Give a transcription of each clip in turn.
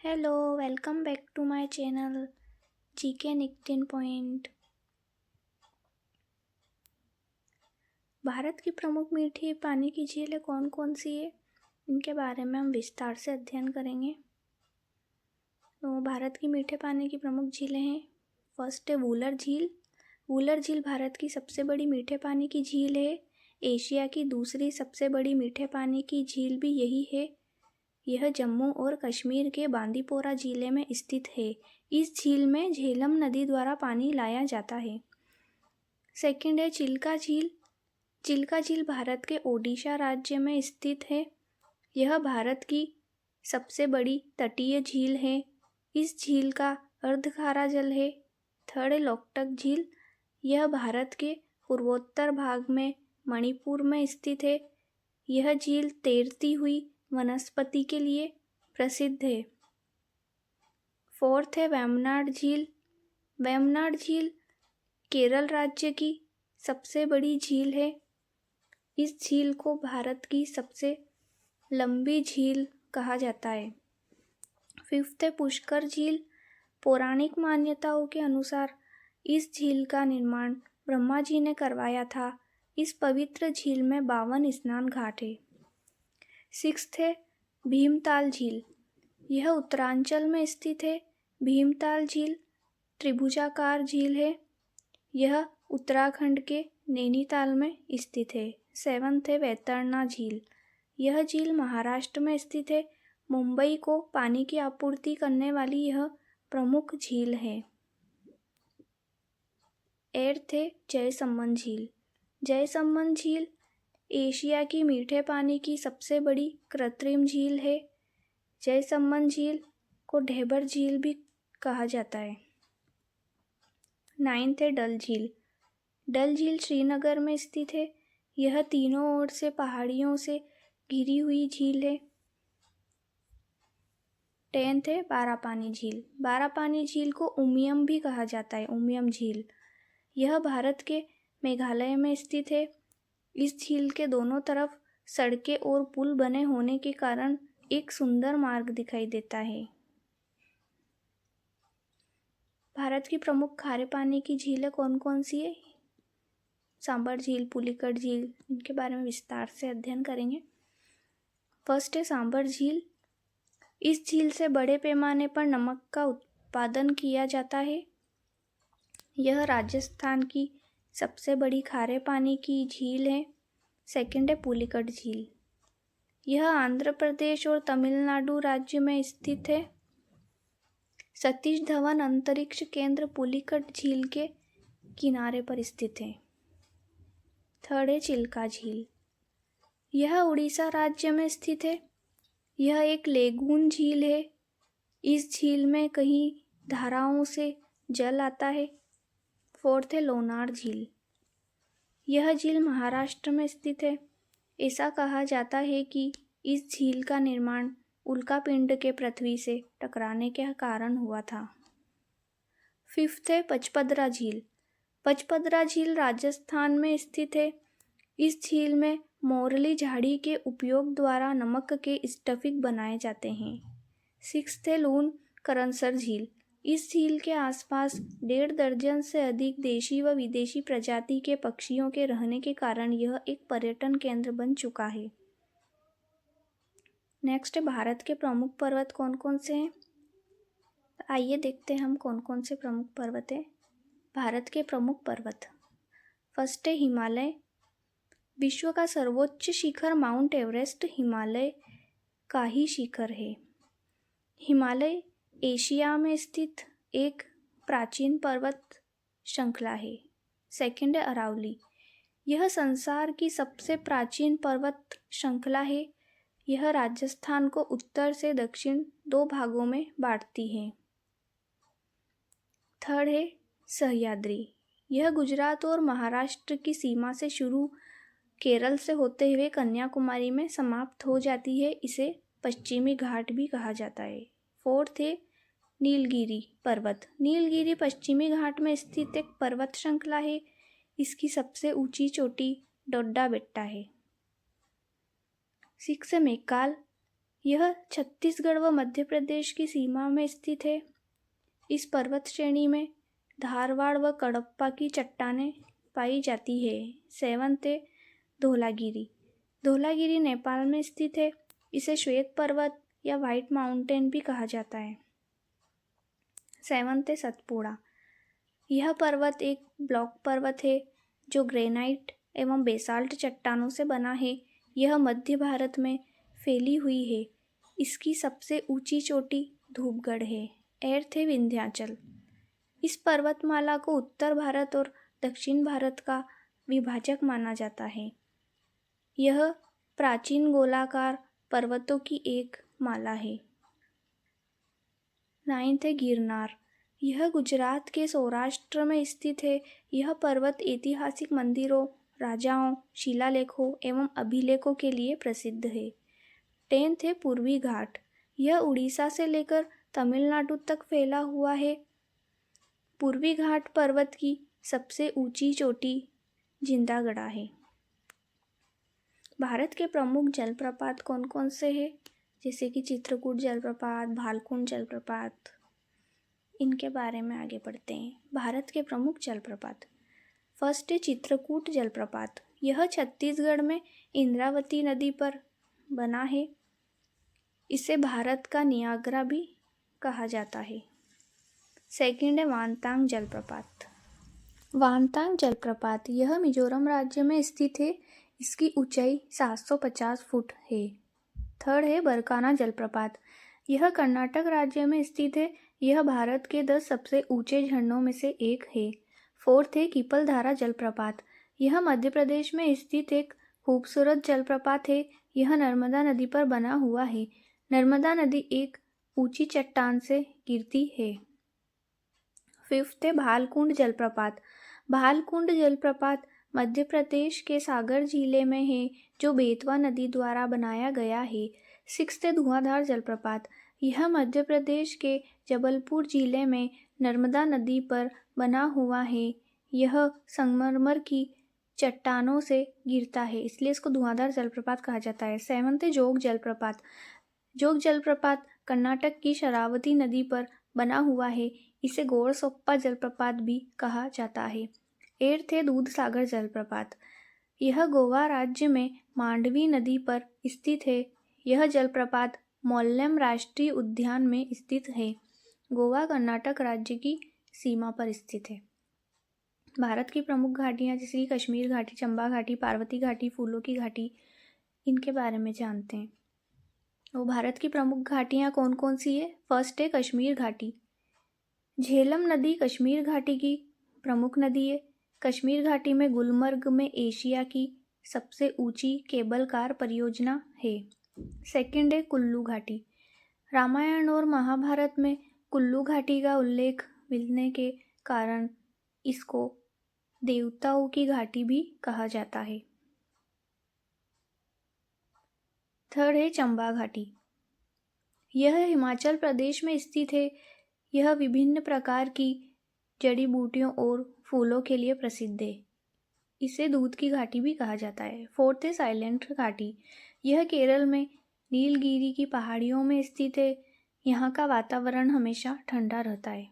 Hello, welcome back to my channel GK Nitin point. Bharat की प्रमुख मीठी पानी की झीलें कौन कौन सी है, इनके बारे में हम विस्तार से अध्ययन करेंगे। तो भारत की मीठे पानी की प्रमुख झीलें हैं। फर्स्ट है वूलर झील। वूलर झील भारत की सबसे बड़ी मीठे पानी की झील है। एशिया की दूसरी सबसे बड़ी मीठे पानी की झील भी यही है। यह जम्मू और कश्मीर के बांदीपोरा जिले में स्थित है। इस झील में झेलम नदी द्वारा पानी लाया जाता है। सेकंड है चिल्का झील। चिल्का झील भारत के ओडिशा राज्य में स्थित है। यह भारत की सबसे बड़ी तटीय झील है। इस झील का अर्ध खारा जल है। थर्ड है लोकटक झील। यह भारत के पूर्वोत्तर भाग में मणिपुर में स्थित है। यह झील तैरती हुई वनस्पति के लिए प्रसिद्ध है। फोर्थ है वेम्बनाड झील। वेम्बनाड झील केरल राज्य की सबसे बड़ी झील है। इस झील को भारत की सबसे लंबी झील कहा जाता है। फिफ्थ है पुष्कर झील। पौराणिक मान्यताओं के अनुसार इस झील का निर्माण ब्रह्मा जी ने करवाया था। इस पवित्र झील में 52 स्नान घाट है। सिक्स्थ है भीमताल झील। यह उत्तरांचल में स्थित है। भीमताल झील त्रिभुजाकार झील है। यह उत्तराखंड के नैनीताल में स्थित है। सेवंथ है वैतरणा झील। यह झील महाराष्ट्र में स्थित है। मुंबई को पानी की आपूर्ति करने वाली यह प्रमुख झील है। एट्थ है जयसमंद झील। जयसमंद झील एशिया की मीठे पानी की सबसे बड़ी कृत्रिम झील है। जयसमंद झील को ढेबर झील भी कहा जाता है। नाइन्थ है डल झील। डल झील श्रीनगर में स्थित है। यह तीनों ओर से पहाड़ियों से घिरी हुई झील है। टेंथ है बारापानी झील। बारापानी झील को उमियम भी कहा जाता है, उमियम झील। यह भारत के मेघालय में स्थित है। इस झील के दोनों तरफ सड़कें और पुल बने होने के कारण एक सुंदर मार्ग दिखाई देता है। भारत की प्रमुख खारे पानी की झीलें कौन कौन सी है? सांबर झील, पुलिकट झील, इनके बारे में विस्तार से अध्ययन करेंगे। फर्स्ट है सांबर झील। इस झील से बड़े पैमाने पर नमक का उत्पादन किया जाता है। यह राजस्थान की सबसे बड़ी खारे पानी की झील है। सेकंड है पुलिकट झील। यह आंध्र प्रदेश और तमिलनाडु राज्य में स्थित है। सतीश धवन अंतरिक्ष केंद्र पुलिकट झील के किनारे पर स्थित है। थर्ड है चिल्का झील। यह उड़ीसा राज्य में स्थित है। यह एक लेगून झील है। इस झील में कई धाराओं से जल आता है। फोर्थ है लोनार झील। यह झील महाराष्ट्र में स्थित है। ऐसा कहा जाता है कि इस झील का निर्माण उल्कापिंड के पृथ्वी से टकराने के कारण हुआ था। फिफ्थ है पचपदरा झील। पचपदरा झील राजस्थान में स्थित है। इस झील में मोरली झाड़ी के उपयोग द्वारा नमक के स्टफिक बनाए जाते हैं। सिक्स्थ है लून करनसर झील। इस झील के आसपास 1.5 दर्जन से अधिक देशी व विदेशी प्रजाति के पक्षियों के रहने के कारण यह एक पर्यटन केंद्र बन चुका है। नेक्स्ट है भारत के प्रमुख पर्वत कौन कौन से हैं? आइए देखते हैं हम कौन कौन से प्रमुख पर्वत हैं। भारत के प्रमुख पर्वत। फर्स्ट है हिमालय। विश्व का सर्वोच्च शिखर माउंट एवरेस्ट हिमालय का ही शिखर है। हिमालय एशिया में स्थित एक प्राचीन पर्वत श्रृंखला है। सेकंड है अरावली। यह संसार की सबसे प्राचीन पर्वत श्रृंखला है। यह राजस्थान को उत्तर से दक्षिण 2 भागों में बांटती है। थर्ड है सह्याद्री। यह गुजरात और महाराष्ट्र की सीमा से शुरू केरल से होते हुए कन्याकुमारी में समाप्त हो जाती है। इसे पश्चिमी घाट भी कहा जाता है। फोर्थ है नीलगिरी पर्वत। नीलगिरी पश्चिमी घाट में स्थित एक पर्वत श्रृंखला है। इसकी सबसे ऊंची चोटी डोड्डा बेट्टा है। सिक्स है मैकाल। यह छत्तीसगढ़ व मध्य प्रदेश की सीमा में स्थित है। इस पर्वत श्रेणी में धारवाड़ व कडप्पा की चट्टानें पाई जाती है। 7th है धौलागिरी। धौलागिरी नेपाल में स्थित है। इसे श्वेत पर्वत या व्हाइट माउंटेन भी कहा जाता है। 7th है सतपुड़ा। यह पर्वत एक ब्लॉक पर्वत है जो ग्रेनाइट एवं बेसाल्ट चट्टानों से बना है। यह मध्य भारत में फैली हुई है। इसकी सबसे ऊंची चोटी धूपगढ़ है। 8th है विंध्याचल। इस पर्वतमाला को उत्तर भारत और दक्षिण भारत का विभाजक माना जाता है। यह प्राचीन गोलाकार पर्वतों की एक माला है। 9th है गिरनार। यह गुजरात के सौराष्ट्र में स्थित है। यह पर्वत ऐतिहासिक मंदिरों, राजाओं, शिलालेखों एवं अभिलेखों के लिए प्रसिद्ध है। 10th है पूर्वी घाट। यह उड़ीसा से लेकर तमिलनाडु तक फैला हुआ है। पूर्वी घाट पर्वत की सबसे ऊंची चोटी जिंदागढ़ा है। भारत के प्रमुख जलप्रपात कौन कौन से हैं? जैसे कि चित्रकूट जलप्रपात, भालकुंड जलप्रपात, इनके बारे में आगे बढ़ते हैं। भारत के प्रमुख जलप्रपात। फर्स्ट है चित्रकूट जलप्रपात। यह छत्तीसगढ़ में इंद्रावती नदी पर बना है। इसे भारत का नियाग्रा भी कहा जाता है। सेकंड है वानतांग जलप्रपात। वानतांग जलप्रपात यह मिजोरम राज्य में स्थित है। इसकी ऊंचाई 750 फुट है। थर्ड है बरकाना जलप्रपात। यह कर्नाटक राज्य में स्थित है। यह भारत के 10 सबसे ऊंचे झरनों में से एक है। फोर्थ है कीपलधारा जलप्रपात। यह मध्य प्रदेश में स्थित एक खूबसूरत जलप्रपात है। यह नर्मदा नदी पर बना हुआ है। नर्मदा नदी एक ऊंची चट्टान से गिरती है। फिफ्थ है भालकुंड जलप्रपात। भालकुंड जलप्रपात मध्य प्रदेश के सागर जिले में है, जो बेतवा नदी द्वारा बनाया गया है। सिक्स्थ है धुआंधार जलप्रपात। यह मध्य प्रदेश के जबलपुर जिले में नर्मदा नदी पर बना हुआ है। यह संगमरमर की चट्टानों से गिरता है, इसलिए इसको धुआंधार जलप्रपात कहा जाता है। सेवंथ है जोग जलप्रपात। जोग जलप्रपात कर्नाटक की शरावती नदी पर बना हुआ है। इसे गोड़सोप्पा जलप्रपात भी कहा जाता है। 8th है दूध सागर जलप्रपात। यह गोवा राज्य में मांडवी नदी पर स्थित है। यह जलप्रपात मोल्लेम राष्ट्रीय उद्यान में स्थित है। गोवा कर्नाटक राज्य की सीमा पर स्थित है। भारत की प्रमुख घाटियाँ जैसे कि कश्मीर घाटी, चंबा घाटी, पार्वती घाटी, फूलों की घाटी, इनके बारे में जानते हैं। तो भारत की प्रमुख घाटियाँ कौन कौन सी है? फर्स्ट है कश्मीर घाटी। झेलम नदी कश्मीर घाटी की प्रमुख नदी है। कश्मीर घाटी में गुलमर्ग में एशिया की सबसे ऊंची केबल कार परियोजना है। सेकंड है कुल्लू घाटी। रामायण और महाभारत में कुल्लू घाटी का उल्लेख मिलने के कारण इसको देवताओं की घाटी भी कहा जाता है। थर्ड है चंबा घाटी। यह हिमाचल प्रदेश में स्थित है। यह विभिन्न प्रकार की जड़ी बूटियों और फूलों के लिए प्रसिद्ध है। इसे दूध की घाटी भी कहा जाता है। फोर्थ है साइलेंट घाटी। यह केरल में नीलगिरी की पहाड़ियों में स्थित है। यहाँ का वातावरण हमेशा ठंडा रहता है।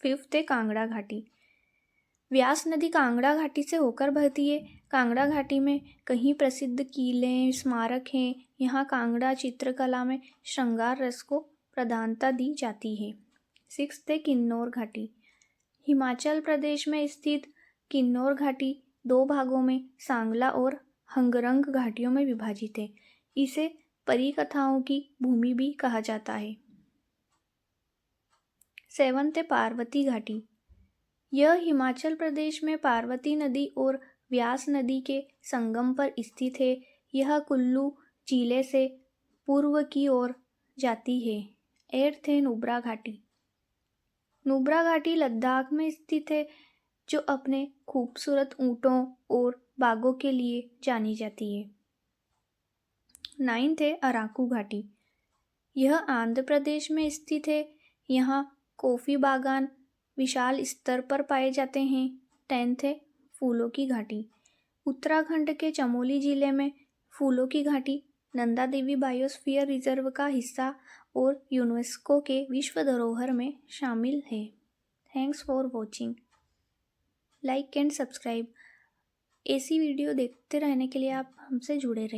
फिफ्थ है कांगड़ा घाटी। व्यास नदी कांगड़ा घाटी से होकर बहती है। कांगड़ा घाटी में कई प्रसिद्ध किले, स्मारक हैं। यहाँ कांगड़ा चित्रकला में श्रृंगार रस को प्रधानता दी जाती है। सिक्स्थ है किन्नौर घाटी। हिमाचल प्रदेश में स्थित किन्नौर घाटी 2 भागों में सांगला और हंगरंग घाटियों में विभाजित है। इसे परिकथाओं की भूमि भी कहा जाता है। 7th है पार्वती घाटी। यह हिमाचल प्रदेश में पार्वती नदी और व्यास नदी के संगम पर स्थित है। यह कुल्लू जिले से पूर्व की ओर जाती है। 8th है नुब्रा घाटी। नुब्रा घाटी लद्दाख में स्थित है, जो अपने खूबसूरत ऊंटों और बागों के लिए जानी जाती है। 9th है अराकू घाटी। यह आंध्र प्रदेश में स्थित है। यहाँ कॉफ़ी बागान विशाल स्तर पर पाए जाते हैं। 10th है फूलों की घाटी। उत्तराखंड के चमोली जिले में फूलों की घाटी नंदा देवी बायोस्फीयर रिजर्व का हिस्सा और यूनेस्को के विश्व धरोहर में शामिल है। Thanks for watching. Like and subscribe. ऐसी वीडियो देखते रहने के लिए आप हमसे जुड़े रहिए।